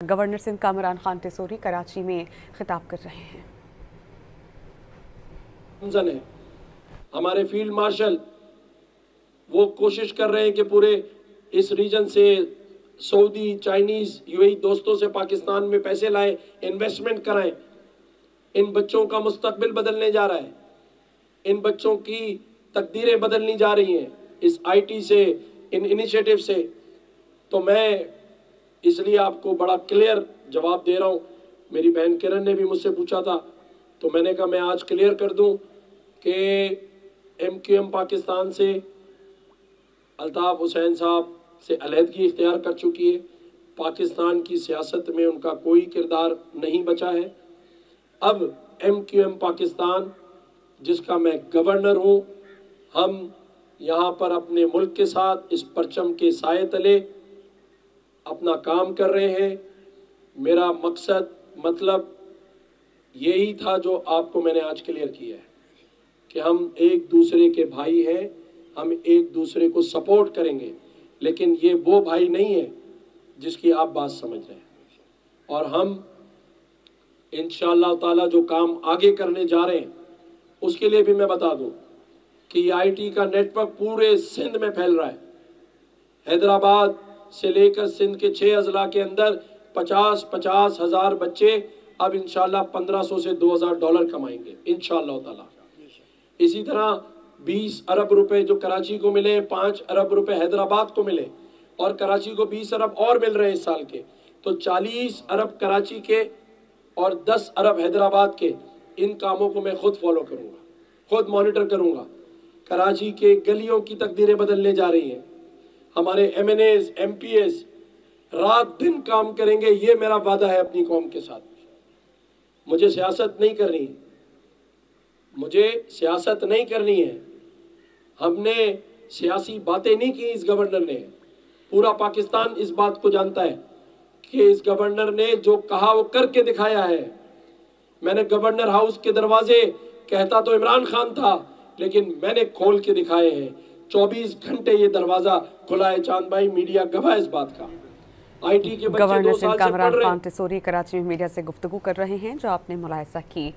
Governor Sindh Kamran Khan Tessori Karachi में खिताब कर रहे हैं। हमारे फील्ड मार्शल वो कोशिश कर रहे हैं कि पूरे इस रीजन से सऊदी, चाइनीज, यूएई दोस्तों से पाकिस्तान में पैसे लाएं, इन्वेस्टमेंट कराएं। इन बच्चों का मुस्तकबिल बदलने जा रहा है, इन बच्चों की तकदीरें बदलनी जा रही हैं इस आईटी से, इन इनिशिएटिव से। तो मैं इसलिए आपको बड़ा क्लियर जवाब दे रहा हूं। मेरी बहन किरण ने भी मुझसे पूछा था, तो मैंने कहा मैं आज क्लियर कर दूं कि एमक्यूएम पाकिस्तान से अल्ताफ हुसैन साहब से अलहदगी इख्तियार कर चुकी है। पाकिस्तान की सियासत में उनका कोई किरदार नहीं बचा है। अब एमक्यूएम पाकिस्तान, जिसका मैं गवर्नर हूं, हम यहाँ पर अपने मुल्क के साथ इस परचम के साए तले अपना काम कर रहे हैं। मेरा मकसद, मतलब यही था जो आपको मैंने आज क्लियर किया है कि हम एक दूसरे के भाई हैं, हम एक दूसरे को सपोर्ट करेंगे, लेकिन ये वो भाई नहीं है जिसकी आप बात समझ रहे हैं। और हम इंशाअल्लाह ताला जो काम आगे करने जा रहे हैं उसके लिए भी मैं बता दूं कि आईटी का नेटवर्क पूरे सिंध में फैल रहा है। हैदराबाद से लेकर सिंध के 6 अजला के अंदर 50-50 हज़ार बच्चे अब इंशाल्लाह 1500 से $2000 कमाएंगे इंशाल्लाह ताला। इसी तरह 20 अरब रुपए जो कराची को मिले, 5 अरब रुपए हैदराबाद को मिले और कराची को 20 अरब और मिल रहे हैं इस साल के, तो 40 अरब कराची के और 10 अरब हैदराबाद के। इन कामों को मैं खुद फॉलो करूंगा, खुद मॉनिटर करूंगा। कराची के गलियों की तकदीरें बदलने जा रही हैं। हमारे एमएनएस, एमपीएस रात दिन काम करेंगे, ये मेरा वादा है अपनी कौम के साथ। मुझे सियासत नहीं करनी है, मुझे सियासत नहीं करनी है। हमने सियासी बातें नहीं की इस गवर्नर ने। पूरा पाकिस्तान इस बात को जानता है कि इस गवर्नर ने जो कहा वो करके दिखाया है। मैंने गवर्नर हाउस के दरवाजे, कहता तो इमरान खान था, लेकिन मैंने खोल के दिखाए हैं। 24 घंटे ये दरवाजा खुला है। चांद भाई, मीडिया गवाह इस बात का। आईटी के बच्चे 2 साल से पढ़ रहे हैं। गवर्नर सिंध कामरान खान टिसोरी कराची में मीडिया से गुफ्तगू कर रहे हैं, जो आपने मुलाहिजा की।